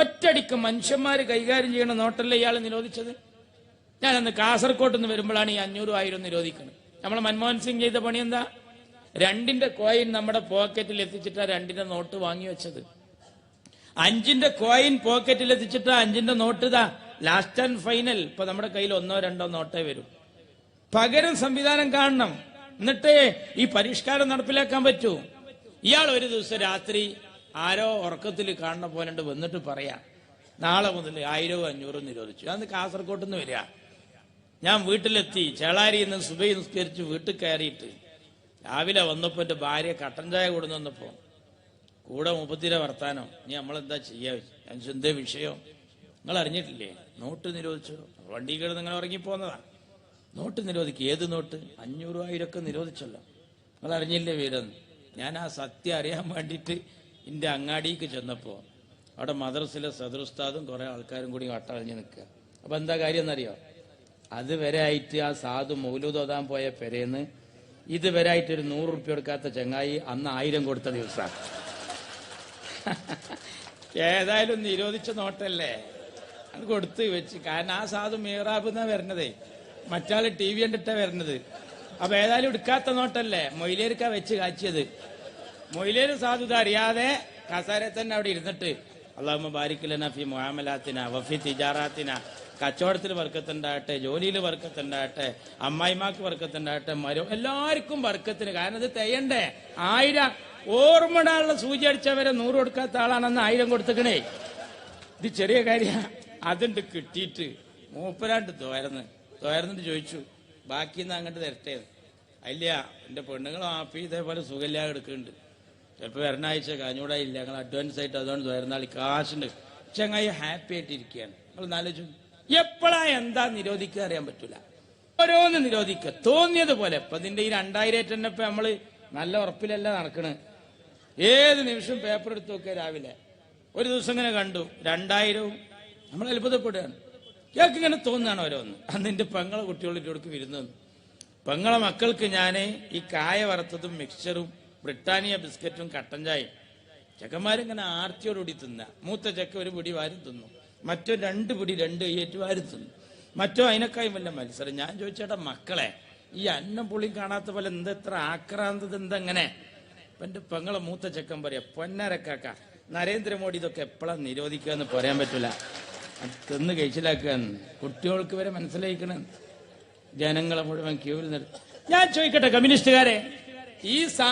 ഒറ്റടിക്ക് മനുഷ്യന്മാര് കൈകാര്യം ചെയ്യണ നോട്ടല്ലേ ഇയാൾ നിരോധിച്ചത്. ഞാനന്ന് കാസർകോട്ട് നിന്ന് വരുമ്പോഴാണ് ഈ 500,000 നിരോധിക്കുന്നത്. നമ്മളെ മൻമോഹൻ സിംഗ് ചെയ്ത പണി എന്താ? 2ന്റെ കോയിൻ നമ്മുടെ പോക്കറ്റിൽ എത്തിച്ചിട്ടാ 2ന്റെ നോട്ട് വാങ്ങി വെച്ചത്. 5ന്റെ കോയിൻ പോക്കറ്റിൽ എത്തിച്ചിട്ടാ 5ന്റെ നോട്ട് ഇതാ ലാസ്റ്റ് ആൻഡ് ഫൈനൽ. ഇപ്പൊ നമ്മുടെ കയ്യിൽ 1 or 2 നോട്ടേ വരും. പകരം സംവിധാനം കാണണം, എന്നിട്ടേ ഈ പരിഷ്കാരം നടപ്പിലാക്കാൻ പറ്റൂ. ഇയാൾ ഒരു ദിവസം രാത്രി ആരോ ഉറക്കത്തിൽ കാണുന്ന പോലെ വന്നിട്ട് പറയാ, നാളെ മുതൽ 1000-500 നിരോധിച്ചു. അന്ന് കാസർകോട്ട് നിന്ന് വരിക. ഞാൻ വീട്ടിലെത്തി, ചേളാരിയിൽ നിന്ന് സുബൈ നിസ്കരിച്ച് വീട്ടിൽ കയറിയിട്ട് രാവിലെ വന്നപ്പോ എന്റെ ഭാര്യ കട്ടൻ ചായ കൊടുന്നു വന്നപ്പോ കൂടെ 30 വർത്താനം. നീ നമ്മളെന്താ ചെയ്യാ? എന്തേ വിഷയം? നിങ്ങൾ അറിഞ്ഞിട്ടില്ലേ? നോട്ട് നിരോധിച്ചു. വണ്ടി കിടന്ന് നിങ്ങൾ ഉറങ്ങിപ്പോന്നതാ. നോട്ട് നിരോധിക്കും. ഏത് നോട്ട്? 500,000 നിരോധിച്ചല്ലോ. നിങ്ങൾ അറിഞ്ഞില്ലേ വീരെന്ന്? ഞാൻ ആ സത്യം അറിയാൻ വേണ്ടിയിട്ട് എന്റെ അങ്ങാടിക്ക് ചെന്നപ്പോ അവിടെ മദ്രസിലെ സദറുസ്താദും കുറെ ആൾക്കാരും കൂടി വട്ടറിഞ്ഞ് നിൽക്കുക. അപ്പൊ എന്താ കാര്യം എന്നറിയോ? അതുവരെ ആയിട്ട് ആ സാധു മൗലൂദ് ഓതാൻ പോയ പെരേന്ന് ഇതുവരെ ആയിട്ട് ഒരു 100 റുപ്യ കൊടുക്കാത്ത ചങ്ങായി അന്ന് 1000 കൊടുത്ത ദിവസമാണ്. ഏതായാലും നിരോധിച്ച നോട്ടല്ലേ, അത് കൊടുത്ത് വെച്ച്. കാരണം ആ സാധു മീറാബ് എന്നാ വരണതേ, മറ്റാള് TV കണ്ടിട്ടാ വരണത്. അപ്പൊ ഏതായാലും എടുക്കാത്ത നോട്ടല്ലേ, മൊയിലേർക്കാ വെച്ച് കാച്ചിയത്. മൊയിലേര് സാധുത അറിയാതെ കസാരെ തന്നെ അവിടെ ഇരുന്നിട്ട് അല്ലാഹുമ്മ ബാരിക് ലനാ ഫീ മുആമലാത്തിന വഫീ തിജാറാത്തിന, കച്ചവടത്തിൽ ബർക്കത്തുണ്ടാകട്ടെ, ജോലിയിൽ ബർക്കത്തുണ്ടാകട്ടെ, അമ്മായിമാർക്ക് ബർക്കത്തുണ്ടാകട്ടെ, എല്ലാവർക്കും ബർക്കത്തിന്. കാരണം ഇത് തെയ്യണ്ടേ. 1000 ഓർമ്മയുള്ള സൂചി അടിച്ചവരെ 100 കൊടുക്കാത്ത ആളാണെന്ന് 1000 കൊടുത്തേക്കണേ. ഇത് ചെറിയ കാര്യ. അതുണ്ട് കിട്ടിയിട്ട് മൂപ്പരാണ്ട് തോരന്നിട്ട് ചോദിച്ചു, ബാക്കിന്ന് അങ്ങോട്ട് തരട്ടെ. അല്ല, എന്റെ പെണ്ണുങ്ങളും ആപ്പി ഇതേപോലെ സുഖമില്ലാതെ എടുക്കുന്നുണ്ട്, ചിലപ്പോൾ വരണാഴ്ച കാഞ്ഞൂടായി ഇല്ല, ഞങ്ങൾ അഡ്വാൻസ് ആയിട്ട് അതുകൊണ്ട് വരുന്നാൾ കാശുണ്ട്. ചങ്ങായി ഹാപ്പി ആയിട്ട് ഇരിക്കുകയാണ്. നിങ്ങൾ നാലോചിച്ചു, എപ്പോഴാ എന്താ നിരോധിക്കുക അറിയാൻ പറ്റൂല. ഓരോന്ന് നിരോധിക്കുക തോന്നിയതുപോലെ. ഇപ്പൊ ഇതിന്റെ ഈ 2000 തന്നെ ഇപ്പൊ നമ്മള് നല്ല ഉറപ്പിലല്ല നടക്കണ്. ഏത് നിമിഷം പേപ്പർ എടുത്ത് നോക്കുക. രാവിലെ ഒരു ദിവസം ഇങ്ങനെ കണ്ടു 2000. നമ്മൾ അത്ഭുതപ്പെടുകയാണ്. ഇയാൾക്ക് ഇങ്ങനെ തോന്നുകയാണ് ഓരോന്ന്. അന്ന് എന്റെ പെങ്ങളെ കുട്ടികളുടെ ഇവിടേക്ക് വരുന്നത്. പെങ്ങളെ മക്കൾക്ക് ഞാൻ ഈ കായ വറുത്തതും മിക്സറും ബ്രിട്ടാനിയ ബിസ്ക്കറ്റും കട്ടൻ ചായയും. ചെക്കന്മാരിങ്ങനെ ആർത്തിയോടുകൂടി തിന്ന. മൂത്ത ചെക്ക ഒരു പിടി വാരി തിന്നു, മറ്റോ 2 പിടി 2 കൈയേറ്റ് വാരി തിന്നു, മറ്റോ അതിനേക്കായും വല്ല മത്സരം. ഞാൻ ചോദിച്ചേട്ടാ, മക്കളെ ഈ അന്നം പുളിയും കാണാത്ത പോലെ എന്തെത്ര ആക്രാന്തത്, എന്തെങ്ങനെ? അപ്പൊ എന്റെ പെങ്ങളെ മൂത്ത ചെക്കൻ പറയാ, പൊന്നാരക്കാക്ക, നരേന്ദ്രമോദി ഇതൊക്കെ എപ്പോഴാ നിരോധിക്കുക എന്ന് പറയാൻ പറ്റൂല, തിന്ന് കഴിച്ചിലാക്കുകയെന്ന്. കുട്ടികൾക്ക് വരെ മനസ്സിലാക്കണം. ജനങ്ങളെ മുഴുവൻ ക്യൂവിൽ നിർത്തി. ഞാൻ ചോദിക്കട്ടെ കമ്മ്യൂണിസ്റ്റുകാരെ, ഈ